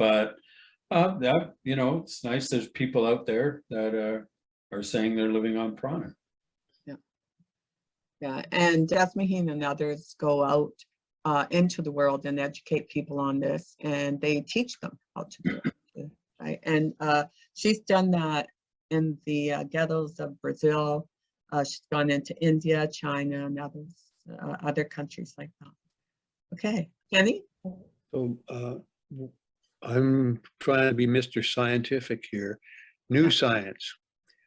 but that, you know, it's nice there's people out there that are saying they're living on prana. Yeah, and Jasmuheen and others go out into the world and educate people on this, and they teach them how to do it, right? And she's done that in the ghettos of Brazil. She's gone into India, China, and other countries like that. Okay, Kenny? So I'm trying to be Mr. Scientific here. New science.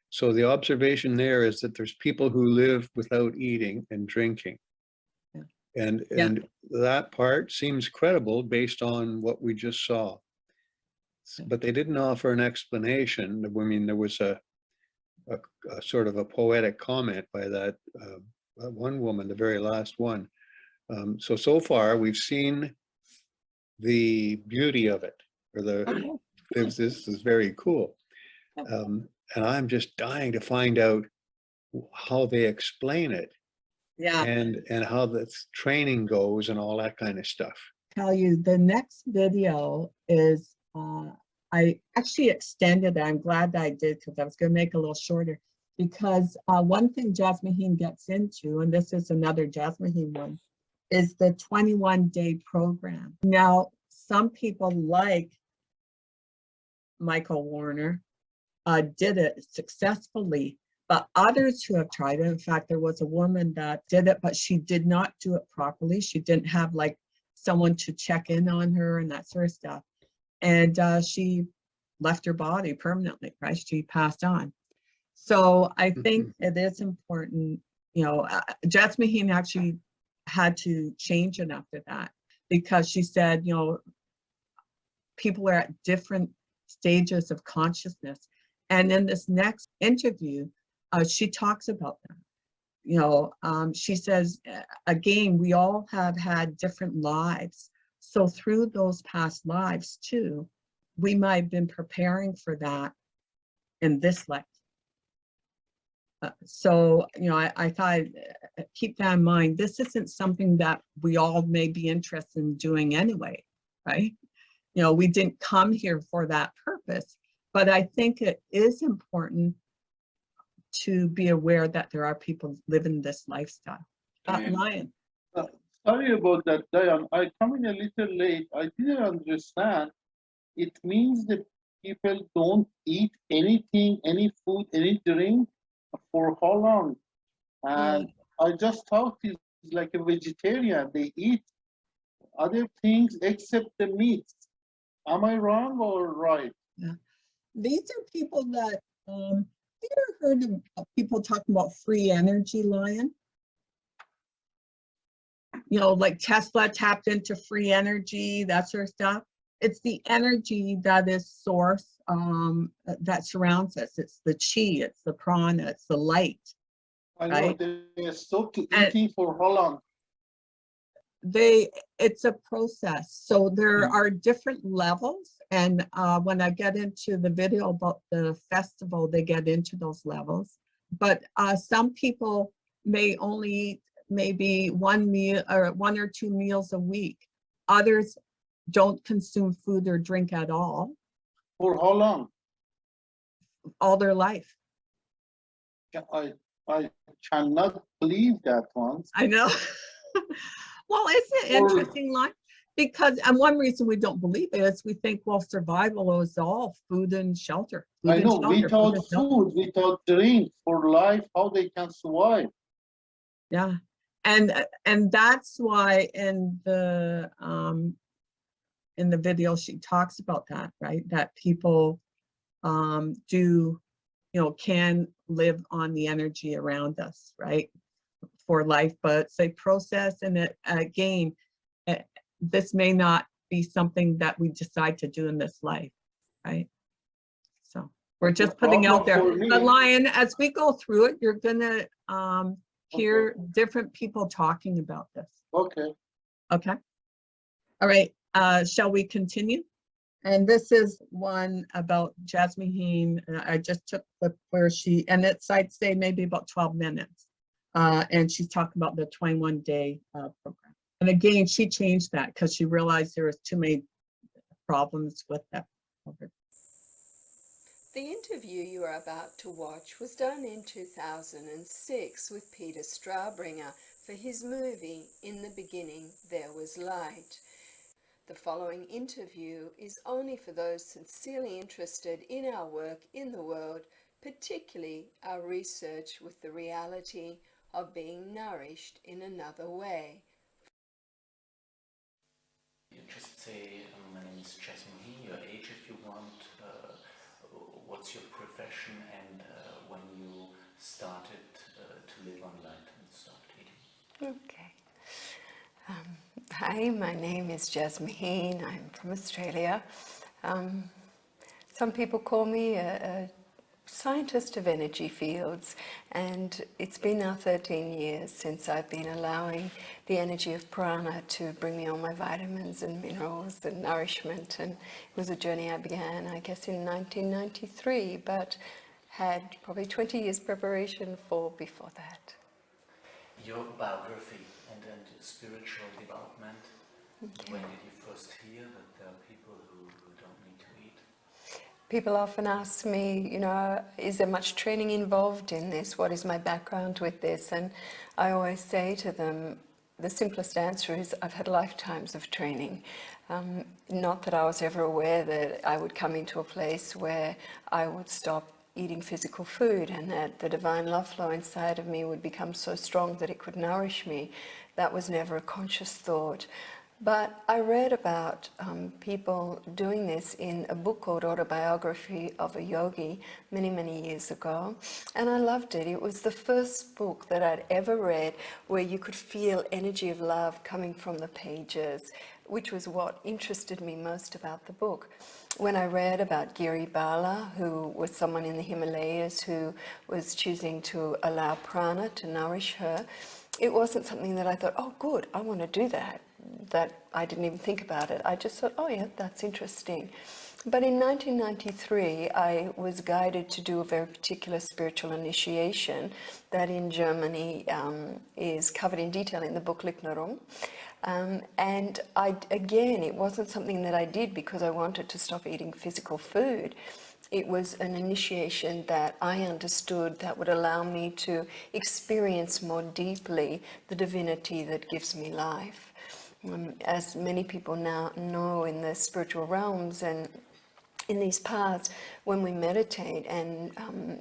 So the observation there is that there's people who live without eating and drinking. And that part seems credible based on what we just saw. But they didn't offer an explanation. I mean, there was a sort of a poetic comment by that one woman, the very last one. So far we've seen the beauty of it, or this is very cool. And I'm just dying to find out how they explain it. Yeah. And how the training goes and all that kind of stuff. Tell you, the next video is, I actually extended it. I'm glad that I did, because I was going to make it a little shorter. Because one thing Jasmuheen gets into, and this is another Jasmuheen one, is the 21-day program. Now, some people like Michael Warner did it successfully, but others who have tried it, in fact, there was a woman that did it, but she did not do it properly. She didn't have like someone to check in on her and that sort of stuff. And she left her body permanently, right? She passed on. So I think it is important, you know, Jasmuheen actually had to change it after that, because she said, you know, people are at different stages of consciousness. And in this next interview, she talks about that. You know, she says, again, we all have had different lives. So through those past lives too, we might have been preparing for that in this life. So, you know, I thought, keep that in mind. This isn't something that we all may be interested in doing anyway, right? You know, we didn't come here for that purpose, but I think it is important to be aware that there are people living this lifestyle. Lion. Sorry about that, Diane. I come in a little late. I didn't understand. It means that people don't eat anything, any food, any drink for how long? And I just thought it's like a vegetarian. They eat other things except the meat. Am I wrong or right? Yeah. These are people that, have you ever heard of people talking about free energy, Lion? You know, like Tesla tapped into free energy, that sort of stuff. It's the energy that is source that surrounds us. It's the chi, it's the prana, it's the light. I know, right? They stopped eating for how long? It's a process. So there are different levels. And when I get into the video about the festival, they get into those levels. But some people may only eat maybe one meal or 1 or 2 meals a week. Others don't consume food or drink at all. For how long? All their life. I cannot believe that one. I know. Well, isn't it interesting, like, because, and one reason we don't believe it is we think, well, survival is all food and shelter. I know, without food, without drink for life, how they can survive. Yeah, and that's why in the video she talks about that, right? That people do, you know, can live on the energy around us, right, for life, but say process, and it again, this may not be something that we decide to do in this life, right? So we're just putting out there. But Lion, as we go through it, you're gonna hear different people talking about this. Okay. Okay. All right. Shall we continue? And this is one about Jasmuheen. I just took the where she, and it's, I'd say maybe about 12 minutes. And she's talking about the 21-day program. And again, she changed that because she realized there was too many problems with that. The interview you are about to watch was done in 2006 with Peter Straubringer for his movie In the Beginning There Was Light. The following interview is only for those sincerely interested in our work in the world, particularly our research with the reality of being nourished in another way. You just say, my name is Jasmuheen, your age if you want, what's your profession, and when you started to live on light and started eating. Okay. Hi, my name is Jasmuheen. I'm from Australia. Some people call me a scientist of energy fields, and it's been now 13 years since I've been allowing the energy of prana to bring me all my vitamins and minerals and nourishment. And it was a journey I began, I guess, in 1993, but had probably 20 years preparation for before that. Your biography and spiritual development, when did you first hear that there are people who don't need to eat? People often ask me, you know, is there much training involved in this? What is my background with this? And I always say to them, the simplest answer is I've had lifetimes of training. Not that I was ever aware that I would come into a place where I would stop eating physical food and that the divine love flow inside of me would become so strong that it could nourish me. That was never a conscious thought. But I read about people doing this in a book called Autobiography of a Yogi many, many years ago, and I loved it. It was the first book that I'd ever read where you could feel energy of love coming from the pages, which was what interested me most about the book. When I read about Giri Bala, who was someone in the Himalayas who was choosing to allow prana to nourish her, it wasn't something that I thought, oh good, I want to do that. That I didn't even think about it. I just thought, oh yeah, that's interesting. But in 1993, I was guided to do a very particular spiritual initiation that in Germany is covered in detail in the book Liknarum. And again, it wasn't something that I did because I wanted to stop eating physical food. It was an initiation that I understood that would allow me to experience more deeply the divinity that gives me life. As many people now know in the spiritual realms and in these paths, when we meditate and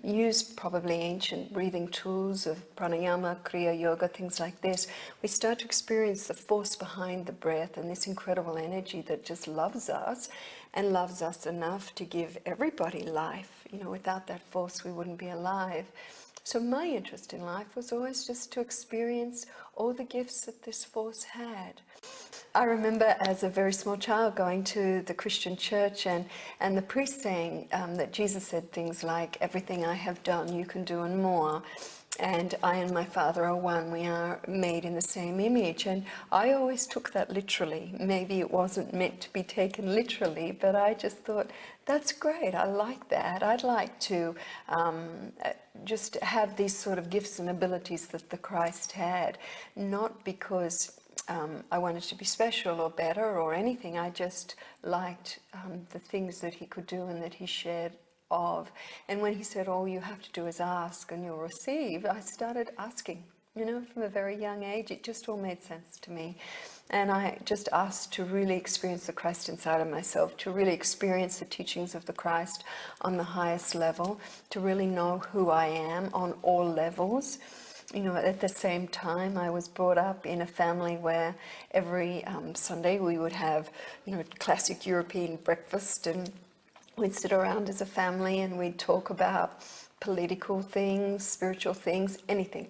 use probably ancient breathing tools of pranayama, kriya yoga, things like this, we start to experience the force behind the breath and this incredible energy that just loves us and loves us enough to give everybody life. You know, without that force, we wouldn't be alive. So my interest in life was always just to experience all the gifts that this force had. I remember as a very small child going to the Christian church and the priest saying that Jesus said things like, everything I have done you can do and more. And I and my Father are one, we are made in the same image. And I always took that literally. Maybe it wasn't meant to be taken literally, but I just thought, that's great, I like that. I'd like to just have these sort of gifts and abilities that the Christ had, not because I wanted to be special or better or anything. I just liked the things that he could do and that he shared of. And when he said, all you have to do is ask and you'll receive, I started asking, you know, from a very young age. It just all made sense to me. And I just asked to really experience the Christ inside of myself, to really experience the teachings of the Christ on the highest level, to really know who I am on all levels. You know, at the same time, I was brought up in a family where every Sunday we would have, you know, classic European breakfast, and we'd sit around as a family and we'd talk about political things, spiritual things, anything.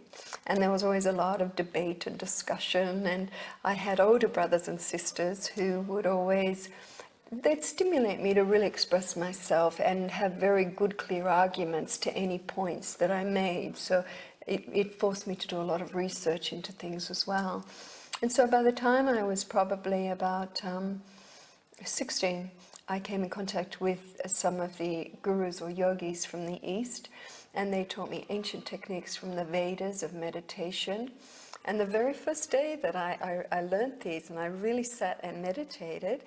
And there was always a lot of debate and discussion. And I had older brothers and sisters who would always, they'd stimulate me to really express myself and have very good, clear arguments to any points that I made. So it forced me to do a lot of research into things as well. And so by the time I was probably about 16, I came in contact with some of the gurus or yogis from the East, and they taught me ancient techniques from the Vedas of meditation. And the very first day that I learned these and I really sat and meditated,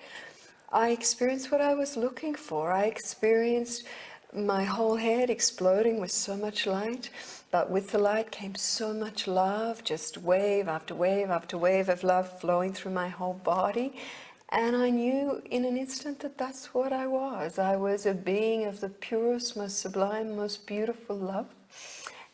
I experienced what I was looking for. I experienced my whole head exploding with so much light, but with the light came so much love, just wave after wave after wave of love flowing through my whole body. And I knew in an instant that that's what I was. I was a being of the purest, most sublime, most beautiful love,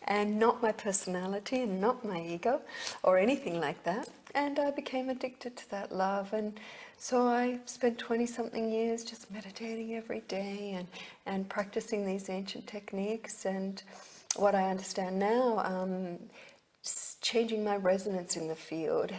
and not my personality and not my ego or anything like that. And I became addicted to that love. And so I spent 20-something years just meditating every day and practicing these ancient techniques. And what I understand now, changing my resonance in the field,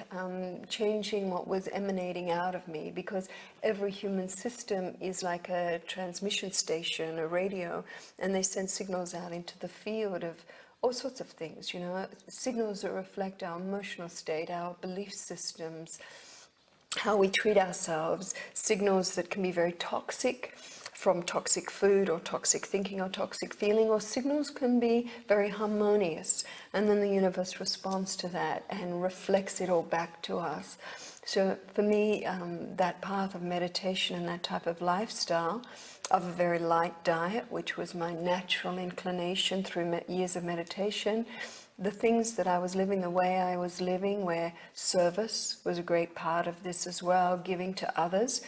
changing what was emanating out of me, because every human system is like a transmission station, a radio, and they send signals out into the field of all sorts of things, you know, signals that reflect our emotional state, our belief systems, how we treat ourselves, signals that can be very toxic, from toxic food or toxic thinking or toxic feeling, or signals can be very harmonious, and then the universe responds to that and reflects it all back to us. So for me, that path of meditation and that type of lifestyle, of a very light diet, which was my natural inclination through years of meditation, the things that I was living the way I was living, where service was a great part of this as well, giving to others.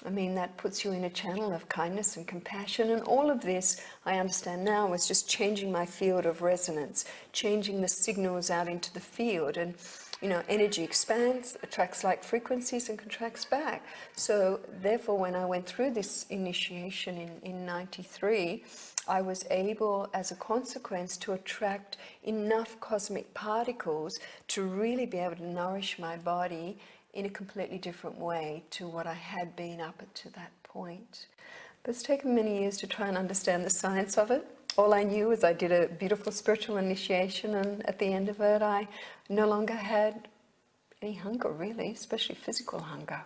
I mean, that puts you in a channel of kindness and compassion, and all of this, I understand now, was just changing my field of resonance, changing the signals out into the field. And, you know, energy expands, attracts like frequencies, and contracts back. So therefore, when I went through this initiation in 93, I was able, as a consequence, to attract enough cosmic particles to really be able to nourish my body in a completely different way to what I had been up to that point. But it's taken many years to try and understand the science of it. All I knew was I did a beautiful spiritual initiation, and at the end of it, I no longer had any hunger, really, especially physical hunger.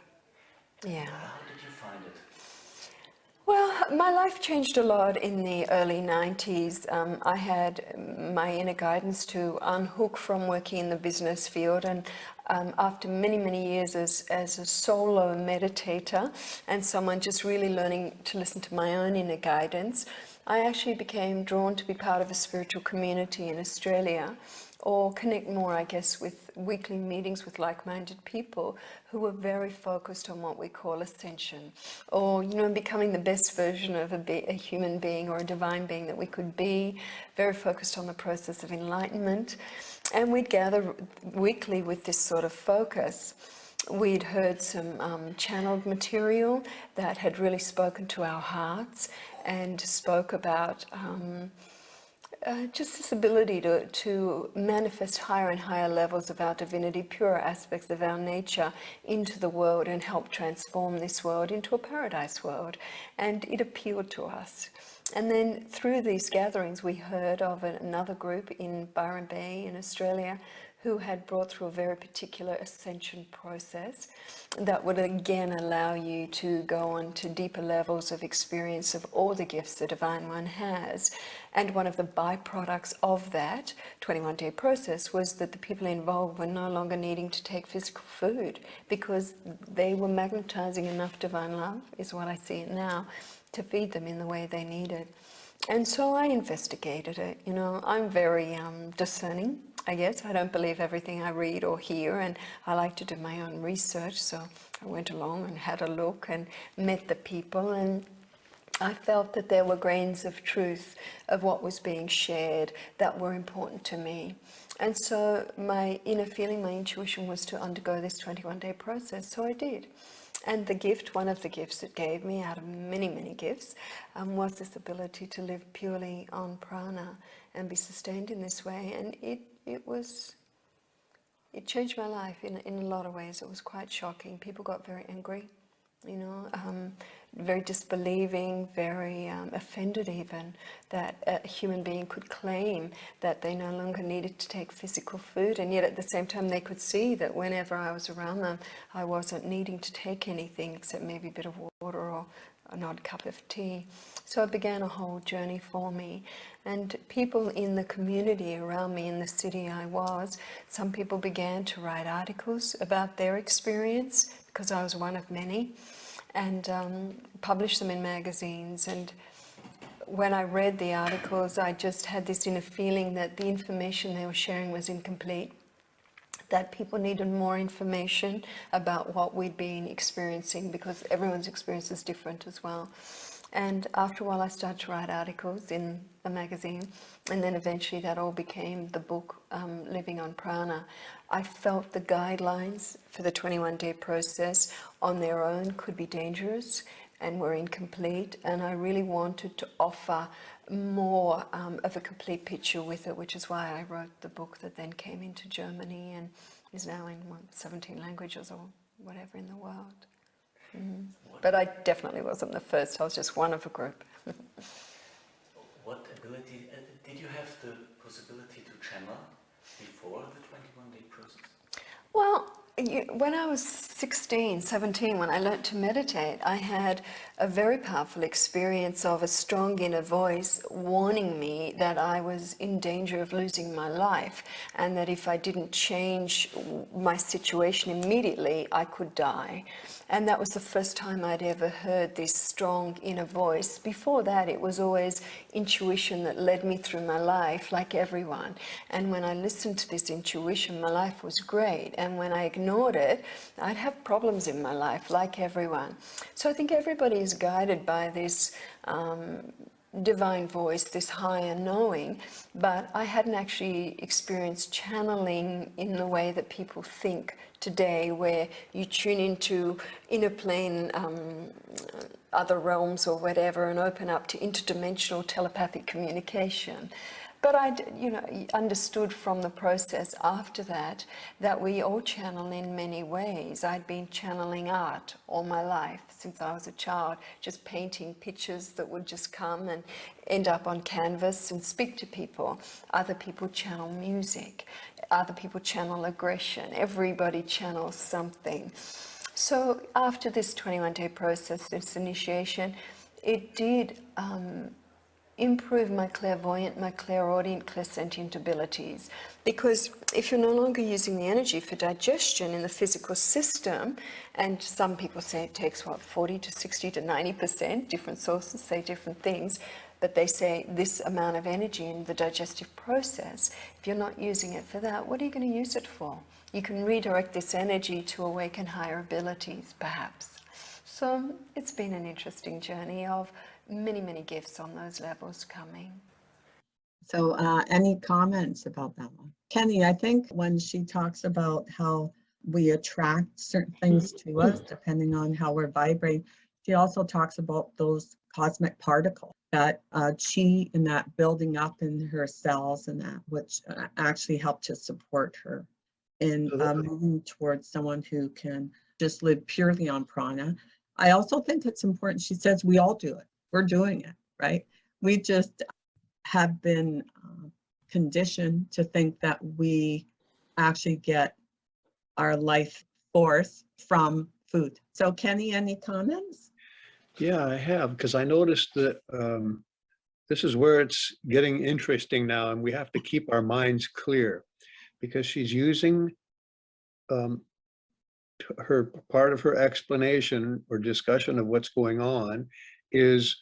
Yeah. How did you find it? Well, my life changed a lot in the early 90s. I had my inner guidance to unhook from working in the business field, and after many, many years as a solo meditator and someone just really learning to listen to my own inner guidance, I actually became drawn to be part of a spiritual community in Australia, or connect more, I guess, with weekly meetings with like-minded people who were very focused on what we call ascension, or, you know, becoming the best version of a human being or a divine being that we could be, very focused on the process of enlightenment. And we'd gather weekly with this sort of focus. We'd heard some channeled material that had really spoken to our hearts and spoke about just this ability to manifest higher and higher levels of our divinity, purer aspects of our nature into the world, and help transform this world into a paradise world. And it appealed to us. And then through these gatherings, we heard of another group in Byron Bay in Australia who had brought through a very particular ascension process that would again allow you to go on to deeper levels of experience of all the gifts the Divine One has. And one of the byproducts of that 21-day process was that the people involved were no longer needing to take physical food, because they were magnetizing enough divine love, is what I see it now, to feed them in the way they needed. And so I investigated it. You know, I'm very discerning, I guess. I don't believe everything I read or hear, and I like to do my own research. So I went along and had a look and met the people, and I felt that there were grains of truth of what was being shared that were important to me. And so my inner feeling, my intuition, was to undergo this 21-day process. So I did. And the gift, one of the gifts it gave me out of many, many gifts, was this ability to live purely on prana and be sustained in this way. And it changed my life in a lot of ways. It was quite shocking. People got very angry, you know, very disbelieving, very offended even that a human being could claim that they no longer needed to take physical food, and yet at the same time they could see that whenever I was around them, I wasn't needing to take anything except maybe a bit of water or an odd cup of tea. So it began a whole journey for me. And people in the community around me in the city I was, some people began to write articles about their experience, because I was one of many. and publish them in magazines. And when I read the articles, I just had this inner feeling that the information they were sharing was incomplete, that people needed more information about what we'd been experiencing, because everyone's experience is different as well. And after a while I started to write articles in a magazine, and then eventually that all became the book, Living on Prana. I felt the guidelines for the 21-day process on their own could be dangerous and were incomplete, and I really wanted to offer more of a complete picture with it, which is why I wrote the book that then came into Germany and is now in 17 languages or whatever in the world. But I definitely wasn't the first, I was just one of a group. What ability, did you have the possibility to channel before the 21-day process? Well, when I was 16, 17, when I learnt to meditate, I had a very powerful experience of a strong inner voice warning me that I was in danger of losing my life, and that if I didn't change my situation immediately, I could die. And that was the first time I'd ever heard this strong inner voice. Before that, it was always intuition that led me through my life, like everyone. And when I listened to this intuition, my life was great. And when I ignored it, I'd have problems in my life, like everyone. So I think everybody is guided by this divine voice, this higher knowing, but I hadn't actually experienced channeling in the way that people think today, where you tune into inner plane, other realms or whatever, and open up to interdimensional telepathic communication. But I, understood from the process after that we all channel in many ways. I'd been channeling art all my life since I was a child, just painting pictures that would just come and end up on canvas and speak to people. Other people channel music. Other people channel aggression. Everybody channels something. So after this 21-day process, this initiation, it did improve my clairvoyant, my clairaudient, clairsentient abilities. Because if you're no longer using the energy for digestion in the physical system, and some people say it takes, 40 to 60 to 90%, different sources say different things, but they say this amount of energy in the digestive process, if you're not using it for that, what are you going to use it for? You can redirect this energy to awaken higher abilities, perhaps. So it's been an interesting journey of many, many gifts on those levels coming. So any comments about that one? Kenny, I think when she talks about how we attract certain things to us, depending on how we're vibrating, she also talks about those cosmic particles that chi and that building up in her cells and that, which actually help to support her in moving towards someone who can just live purely on prana. I also think it's important, she says we all do it. We're doing it, right? We just have been conditioned to think that we actually get our life force from food. So Kenny, any comments? Yeah, I have, because I noticed that this is where it's getting interesting now, and we have to keep our minds clear, because she's using her part of her explanation or discussion of what's going on is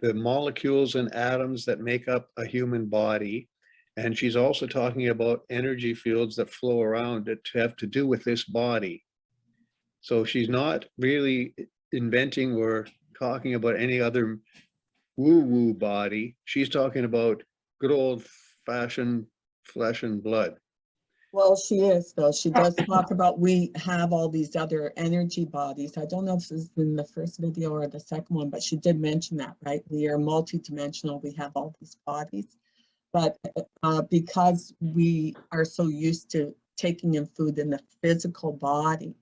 the molecules and atoms that make up a human body. And she's also talking about energy fields that flow around it to have to do with this body. So she's not really inventing or talking about any other woo-woo body. She's talking about good old-fashioned flesh and blood. Well, she is, though. She does talk about we have all these other energy bodies. I don't know if this is in the first video or the second one, but she did mention that, right? We are multidimensional. We have all these bodies. But because we are so used to taking in food in the physical body,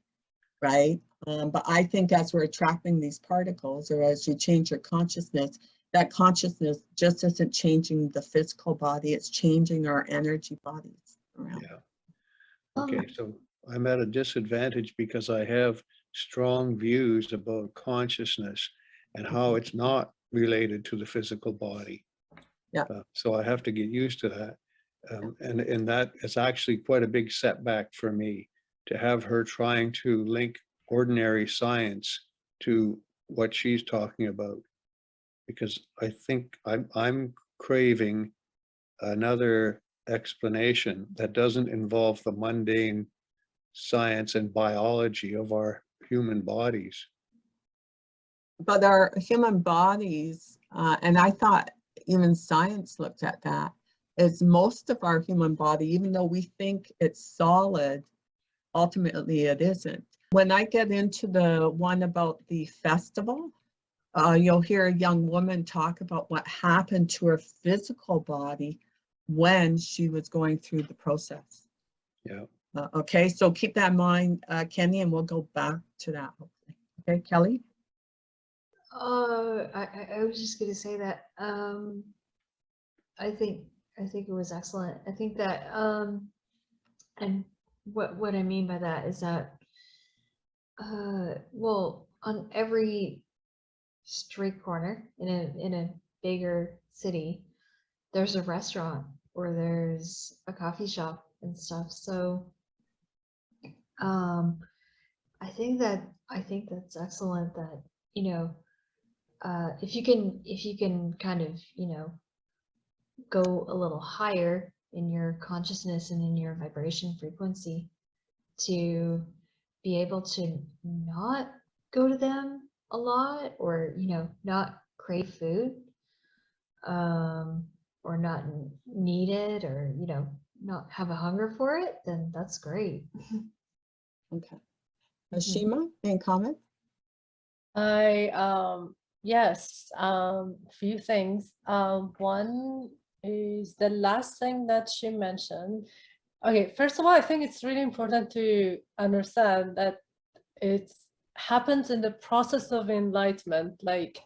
right? But I think as we're attracting these particles, or as you change your consciousness, that consciousness just isn't changing the physical body, it's changing our energy bodies around. Yeah. Okay, so I'm at a disadvantage because I have strong views about consciousness and how it's not related to the physical body. Yeah. So I have to get used to that. And that is actually quite a big setback for me, to have her trying to link ordinary science to what she's talking about, because I think I'm craving another explanation that doesn't involve the mundane science and biology of our human bodies. But our human bodies, and I thought even science looked at that, is most of our human body, even though we think it's solid, ultimately it isn't. When I get into the one about the festival, you'll hear a young woman talk about what happened to her physical body when she was going through the process. Yeah. Okay, so keep that in mind, Kenny, and we'll go back to that. Okay, Kelly? I was just gonna say that I think it was excellent. I think that and what I mean by that is that well, on every street corner in a bigger city, there's a restaurant or there's a coffee shop and stuff. So I think that's excellent that, you know, if you can kind of, you know, go a little higher in your consciousness and in your vibration frequency to be able to not go to them a lot, or, you know, not crave food, or not need it, or, you know, not have a hunger for it, then that's great. Okay. Ashima, any comment? Yes, few things. One is the last thing that she mentioned. Okay, first of all, I think it's really important to understand that it happens in the process of enlightenment. Like,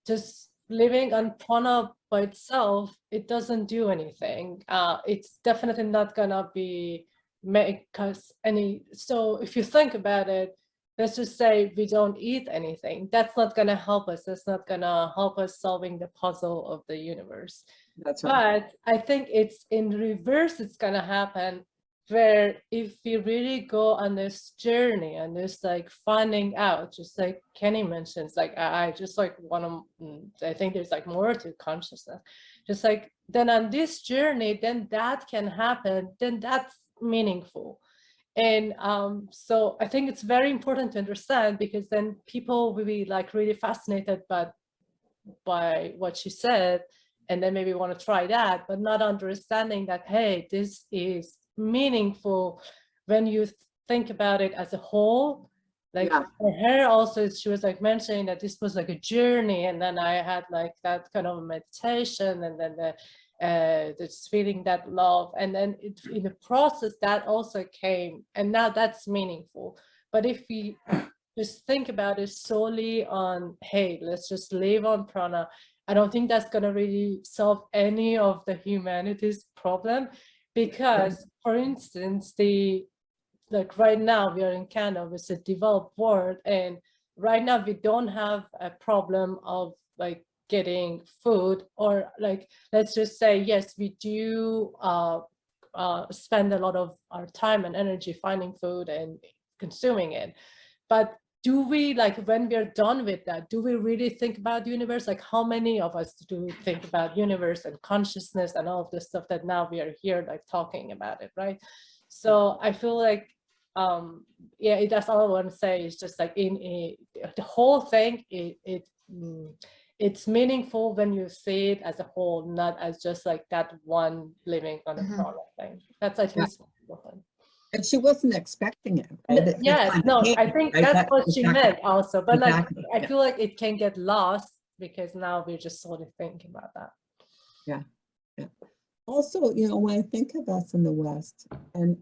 just living on prana by itself, it doesn't do anything. It's definitely not gonna be make us any. So if you think about it, let's just say we don't eat anything. That's not gonna help us. That's not gonna help us solving the puzzle of the universe. That's right. But I think it's in reverse, it's gonna happen, where if we really go on this journey and this like finding out, just like Kenny mentions, like I just like want to, I think there's like more to consciousness, just like then on this journey, then that can happen, then that's meaningful. And so I think it's very important to understand, because then people will be like really fascinated by what she said, and then maybe want to try that, but not understanding that, hey, this is meaningful when you think about it as a whole. Like, Yeah. for her also, she was like mentioning that this was like a journey, and then I had like that kind of meditation, and then just feeling that love, and then in the process that also came, and now that's meaningful. But if we just think about it solely on, hey, let's just live on prana, I don't think that's going to really solve any of the humanity's problem. Because, for instance, like right now we are in Canada, it's a developed world, and right now we don't have a problem of like getting food, or like, let's just say, yes, we do spend a lot of our time and energy finding food and consuming it. But do we, like, when we're done with that, do we really think about the universe? Like, how many of us do think about universe and consciousness and all of this stuff that now we are here like talking about it, right? So I feel like, yeah, that's all I want to say, is just like the whole thing, it's meaningful when you see it as a whole, not as just like that one living on a prana thing. That's, I think, important. And she wasn't expecting it, right? It Yes, kinda no, came, I think right? that's what she Exactly. meant also, but like, Exactly, I yeah. feel like it can get lost because now we're just sort of thinking about that. Yeah. Also, you know, when I think of us in the West, and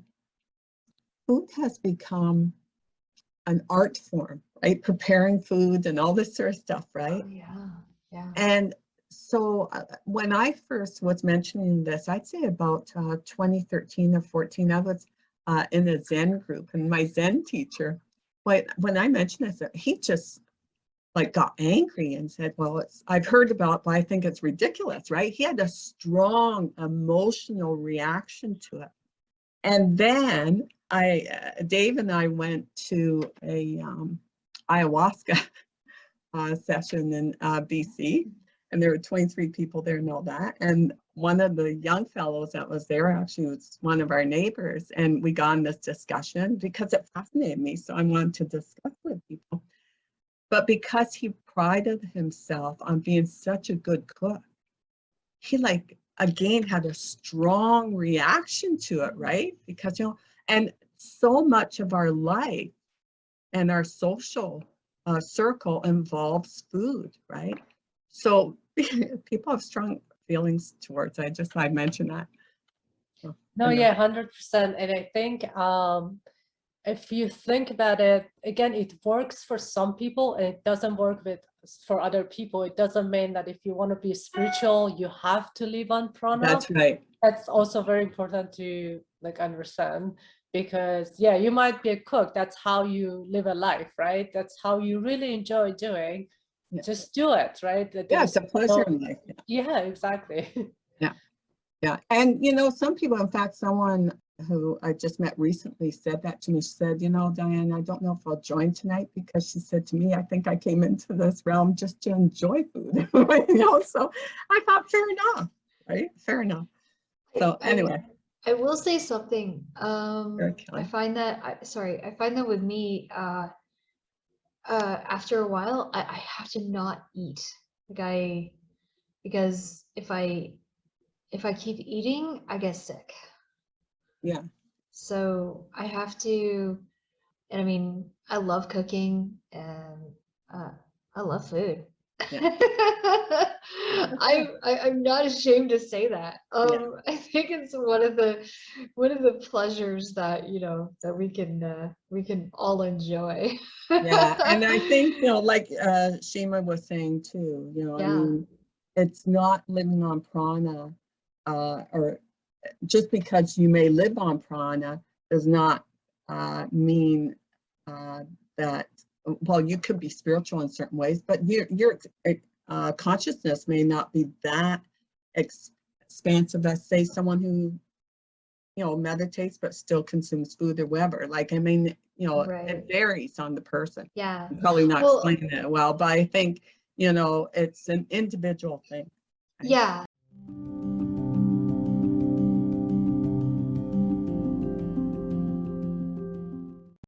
food has become an art form, right? Preparing food and all this sort of stuff, right? Oh, yeah. And so when I first was mentioning this, I'd say about 2013 or 14, I was in a Zen group, and my Zen teacher, when I mentioned this, he just like got angry and said, well, I've heard about it, but I think it's ridiculous, right? He had a strong emotional reaction to it. And then Dave and I went to a ayahuasca session in BC, and there were 23 people there and all that. And one of the young fellows that was there actually was one of our neighbors, and we got in this discussion because it fascinated me. So I wanted to discuss with people. But because he prided himself on being such a good cook, he like again had a strong reaction to it, right? Because and so much of our life and our social circle involves food, right? So people have strong feelings towards it. I mentioned that. So, No, yeah, 100%. And I think if you think about it, again, it works for some people and it doesn't work for other people. It doesn't mean that if you want to be spiritual, you have to live on prana. That's right. That's also very important to like understand, because yeah, you might be a cook. That's how you live a life, right? That's how you really enjoy doing. Yeah. Just do it, right? Yeah, it's a pleasure in life. Yeah, exactly. Yeah. And, some people, in fact, someone who I just met recently said that to me. She said, Diane, I don't know if I'll join tonight, because she said to me, I think I came into this realm just to enjoy food. So I thought, fair enough, right? Fair enough. So anyway. I will say something. Okay. I find that with me, after a while, I have to not eat. Because if I keep eating, I get sick. Yeah. So I have to, and I mean, I love cooking and I love food. Yeah. I'm not ashamed to say that. Yeah. I think it's one of the pleasures that that we can all enjoy. Yeah. And I think, like Shima was saying too, I Yeah. mean, it's not living on prana, or just because you may live on prana does not mean that, well, you could be spiritual in certain ways, but your consciousness may not be that expansive as, say, someone who meditates but still consumes food or whatever. Like, I mean, Right. it varies on the person. Yeah. I'm probably not Well, explaining it well, but I think it's an individual thing. yeah.